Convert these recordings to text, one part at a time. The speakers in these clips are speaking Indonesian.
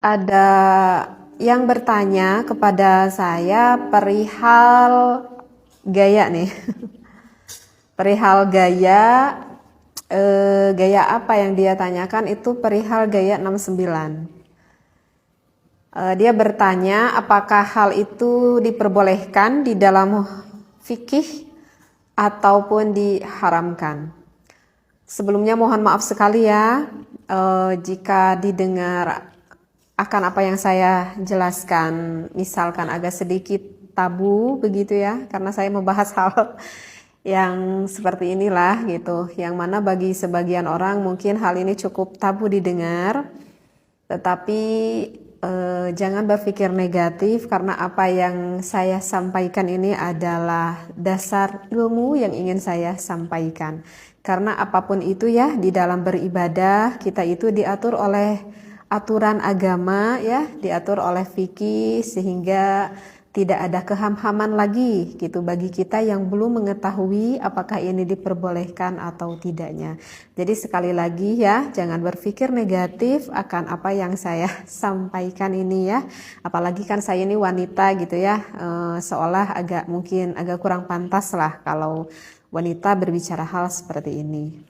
Ada yang bertanya kepada saya perihal gaya nih. Perihal gaya, gaya apa yang dia tanyakan itu perihal gaya 69. Dia bertanya apakah hal itu diperbolehkan di dalam fikih ataupun diharamkan. Sebelumnya mohon maaf sekali ya jika didengar akan apa yang saya jelaskan misalkan agak sedikit tabu begitu ya, karena saya membahas hal yang seperti inilah gitu, yang mana bagi sebagian orang mungkin hal ini cukup tabu didengar, tetapi jangan berpikir negatif karena apa yang saya sampaikan ini adalah dasar ilmu yang ingin saya sampaikan. Karena apapun itu ya, di dalam beribadah kita itu diatur oleh aturan agama ya, diatur oleh fikih, sehingga tidak ada kehamhaman lagi gitu bagi kita yang belum mengetahui apakah ini diperbolehkan atau tidaknya. Jadi sekali lagi ya, jangan berpikir negatif akan apa yang saya sampaikan ini ya. Apalagi kan saya ini wanita gitu ya, seolah mungkin agak kurang pantas lah kalau wanita berbicara hal seperti ini.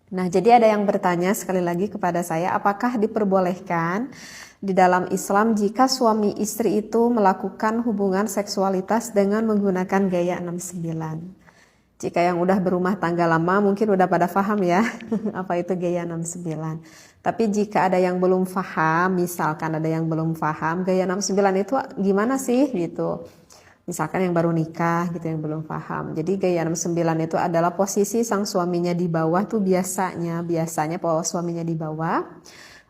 Nah, jadi ada yang bertanya sekali lagi kepada saya, apakah diperbolehkan di dalam Islam jika suami istri itu melakukan hubungan seksualitas dengan menggunakan gaya 69? Jika yang udah berumah tangga lama mungkin udah pada paham ya apa itu gaya 69. Tapi jika ada yang belum paham, misalkan ada yang belum paham gaya 69 itu gimana sih gitu. Misalkan yang baru nikah gitu yang belum paham. Jadi gaya 69 itu adalah posisi sang suaminya di bawah tuh biasanya bahwa suaminya di bawah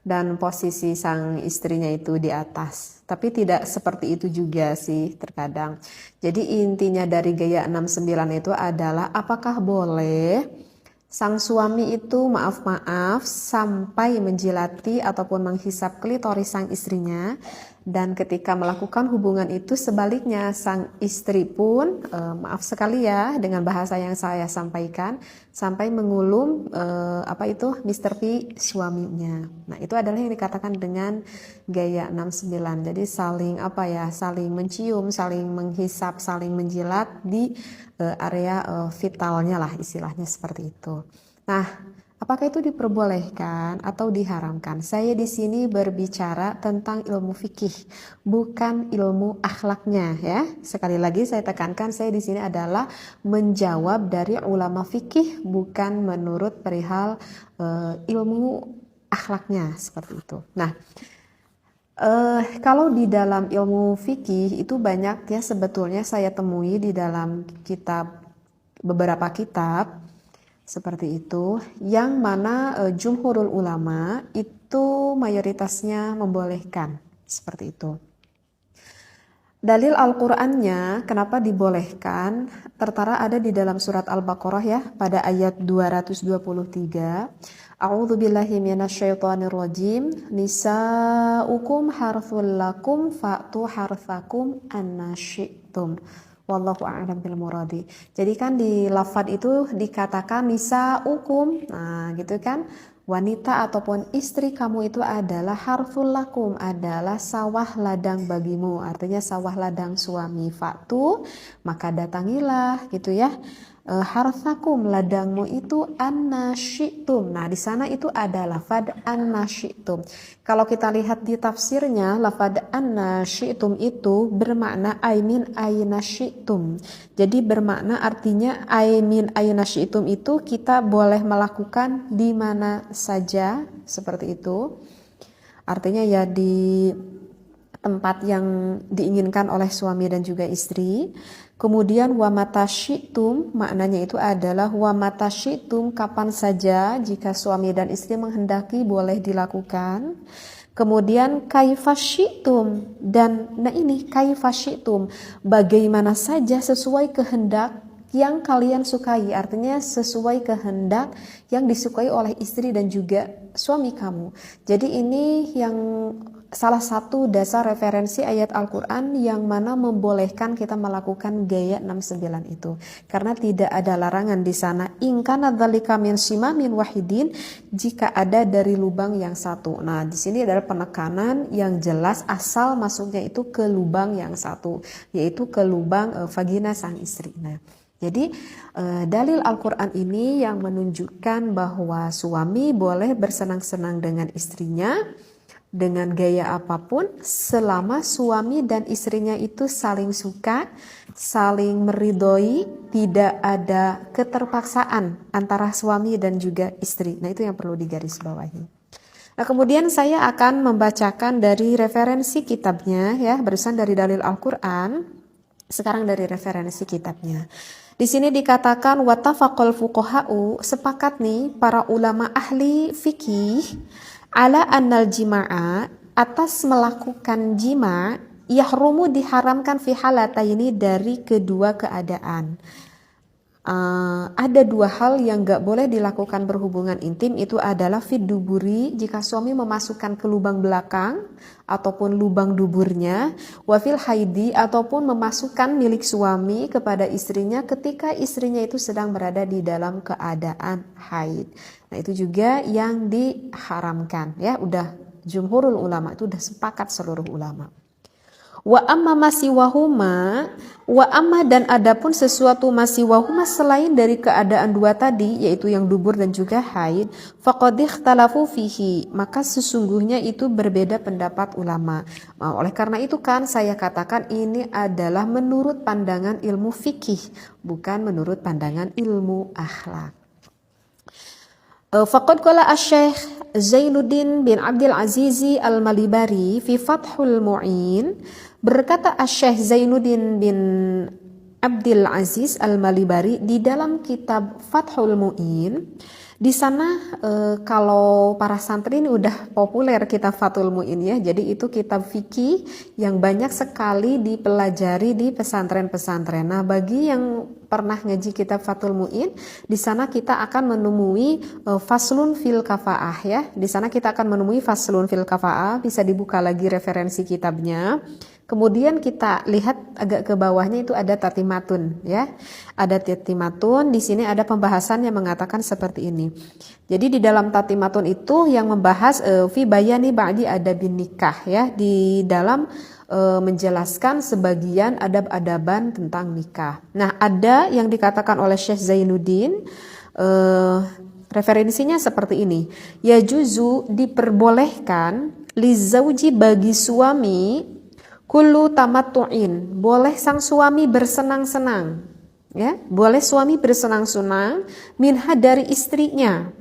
dan posisi sang istrinya itu di atas. Tapi tidak seperti itu juga sih terkadang. Jadi intinya dari gaya 69 itu adalah apakah boleh sang suami itu maaf-maaf sampai menjilati ataupun menghisap klitoris sang istrinya, dan ketika melakukan hubungan itu sebaliknya sang istri pun maaf sekali ya dengan bahasa yang saya sampaikan sampai mengulum Mr. P suaminya. Nah, itu adalah yang dikatakan dengan gaya 69. Jadi saling mencium, saling menghisap, saling menjilat di area vitalnya lah istilahnya seperti itu. Nah, apakah itu diperbolehkan atau diharamkan? Saya di sini berbicara tentang ilmu fikih, bukan ilmu akhlaknya ya. Sekali lagi saya tekankan, saya di sini adalah menjawab dari ulama fikih, bukan menurut perihal ilmu akhlaknya seperti itu. Nah, kalau di dalam ilmu fikih itu banyak ya sebetulnya saya temui di dalam beberapa kitab seperti itu, yang mana jumhurul ulama itu mayoritasnya membolehkan seperti itu. Dalil Al-Qur'annya kenapa dibolehkan tertera ada di dalam surat Al-Baqarah ya, pada ayat 223. A'udzu billahi minasyaitonir rajim. Nisa'ukum harthul lakum fa'tu harthakum annasyi'tum. Wallahu a'lam bil muradi. Jadi kan di lafaz itu dikatakan nisa'ukum. Nah, gitu kan? Wanita ataupun istri kamu itu adalah harful lakum, adalah sawah ladang bagimu. Artinya sawah ladang suami. Faktu, maka datangilah gitu ya. Harthakum, ladangmu itu annasyi'tum. Nah, di sana itu ada lafad annasyi'tum. Kalau kita lihat di tafsirnya, lafad annasyi'tum itu bermakna aimin ainasyi'tum. Jadi bermakna artinya aimin ainasyi'tum itu kita boleh melakukan di mana saja seperti itu. Artinya ya di tempat yang diinginkan oleh suami dan juga istri. Kemudian wa mata syi'tum, maknanya itu adalah wa mata syi'tum, kapan saja jika suami dan istri menghendaki boleh dilakukan. Kemudian kaifa syi'tum, dan nah ini kaifa syi'tum, bagaimana saja sesuai kehendak yang kalian sukai, artinya sesuai kehendak yang disukai oleh istri dan juga suami kamu. Jadi ini yang salah satu dasar referensi ayat Al-Quran yang mana membolehkan kita melakukan gaya 69 itu. Karena tidak ada larangan di sana. In kana dzalika min simamin wahidin, jika ada dari lubang yang satu. Nah, di sini adalah penekanan yang jelas asal masuknya itu ke lubang yang satu, yaitu ke lubang vagina sang istri. Nah, jadi dalil Al-Quran ini yang menunjukkan bahwa suami boleh bersenang-senang dengan istrinya dengan gaya apapun selama suami dan istrinya itu saling suka, saling meridhoi, tidak ada keterpaksaan antara suami dan juga istri. Nah, itu yang perlu digarisbawahi. Nah, kemudian saya akan membacakan dari referensi kitabnya ya, barusan dari dalil Al-Quran, sekarang dari referensi kitabnya. Di sini dikatakan wattafaqal fuqaha'u, sepakat nih para ulama ahli fikih ala annal jima'a, atas melakukan jima, yahrumu diharamkan fi halataini, dari kedua keadaan. Ada dua hal yang gak boleh dilakukan berhubungan intim, itu adalah fid duburi, jika suami memasukkan ke lubang belakang ataupun lubang duburnya, wafil haidi, ataupun memasukkan milik suami kepada istrinya ketika istrinya itu sedang berada di dalam keadaan haid. Nah, itu juga yang diharamkan ya, udah jumhurul ulama, itu udah sepakat seluruh ulama. Wa amma masiwahuma, wa amma dan adapun sesuatu masiwahuma selain dari keadaan dua tadi, yaitu yang dubur dan juga haid, faqad ikhtalafu fihi, maka sesungguhnya itu berbeda pendapat ulama. Oleh karena itu kan saya katakan ini adalah menurut pandangan ilmu fikih, bukan menurut pandangan ilmu akhlak. Faqad qala asy-Syaikh Zainuddin bin Abdul Aziz Al-Malibari fi Fathul Mu'in, berkata asy-Syaikh Zainuddin bin Abdul Aziz Al-Malibari di dalam kitab Fathul Mu'in. Di sana kalau para santri ini udah populer kitab Fathul Mu'in ya. Jadi itu kitab fikih yang banyak sekali dipelajari di pesantren-pesantren. Nah, bagi yang pernah ngaji kitab Fathul Mu'in, di sana kita akan menemui faslun fil kafaah ya. Di sana kita akan menemui faslun fil kafaah, bisa dibuka lagi referensi kitabnya. Kemudian kita lihat agak ke bawahnya itu ada tatimatun ya. Ada tatimatun, di sini ada pembahasan yang mengatakan seperti ini. Jadi di dalam tatimatun itu yang membahas fi bayani ba'di adabin nikah ya, di dalam menjelaskan sebagian adab-adaban tentang nikah. Nah, ada yang dikatakan oleh Syekh Zainuddin, referensinya seperti ini. Ya juzu, diperbolehkan lizauji, bagi suami, kullu tamattu'in, boleh sang suami bersenang-senang ya, boleh suami bersenang-senang minha, dari istrinya,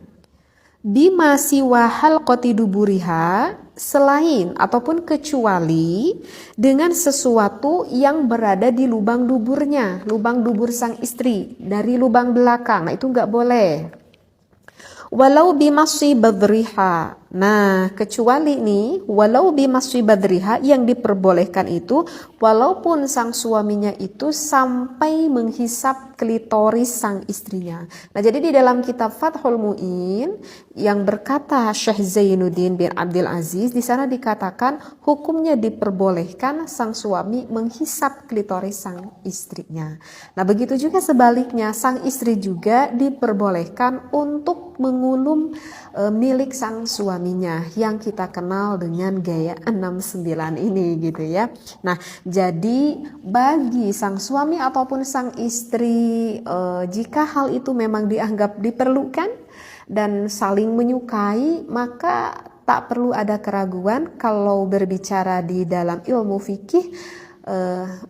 bima siwa halqati duburiha, selain ataupun kecuali dengan sesuatu yang berada di lubang duburnya, lubang dubur sang istri, dari lubang belakang. Nah, itu enggak boleh. Walau bimasyi badriha. Nah, kecuali nih, walau bimasyi badriha, yang diperbolehkan itu walaupun sang suaminya itu sampai menghisap klitoris sang istrinya. Nah, jadi di dalam kitab Fathul Mu'in yang berkata Syekh Zainuddin bin Abdul Aziz, di sana dikatakan hukumnya diperbolehkan sang suami menghisap klitoris sang istrinya. Nah, begitu juga sebaliknya, sang istri juga diperbolehkan untuk mengulum milik sang suaminya yang kita kenal dengan gaya 69 ini gitu ya. Nah, jadi bagi sang suami ataupun sang istri, jika hal itu memang dianggap diperlukan dan saling menyukai, maka tak perlu ada keraguan kalau berbicara di dalam ilmu fikih,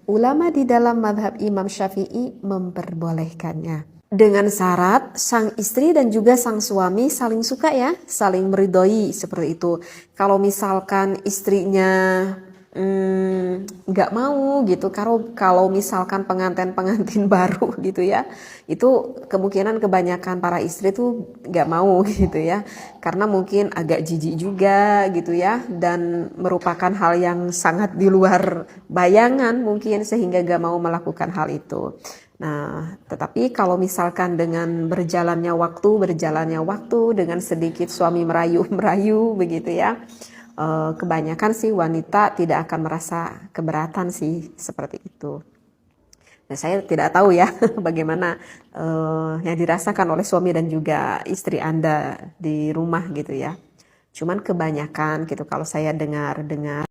ulama di dalam mazhab Imam Syafi'i memperbolehkannya. Dengan syarat sang istri dan juga sang suami saling suka ya, saling meridhoi seperti itu. Kalau misalkan istrinya nggak mau gitu, kalau misalkan pengantin baru gitu ya, itu kemungkinan kebanyakan para istri tuh nggak mau gitu ya, karena mungkin agak jijik juga gitu ya, dan merupakan hal yang sangat di luar bayangan mungkin, sehingga nggak mau melakukan hal itu. Nah, tetapi kalau misalkan dengan berjalannya waktu dengan sedikit suami merayu begitu ya, kebanyakan sih wanita tidak akan merasa keberatan sih seperti itu. Nah, saya tidak tahu ya bagaimana yang dirasakan oleh suami dan juga istri Anda di rumah gitu ya. Cuman kebanyakan gitu kalau saya dengar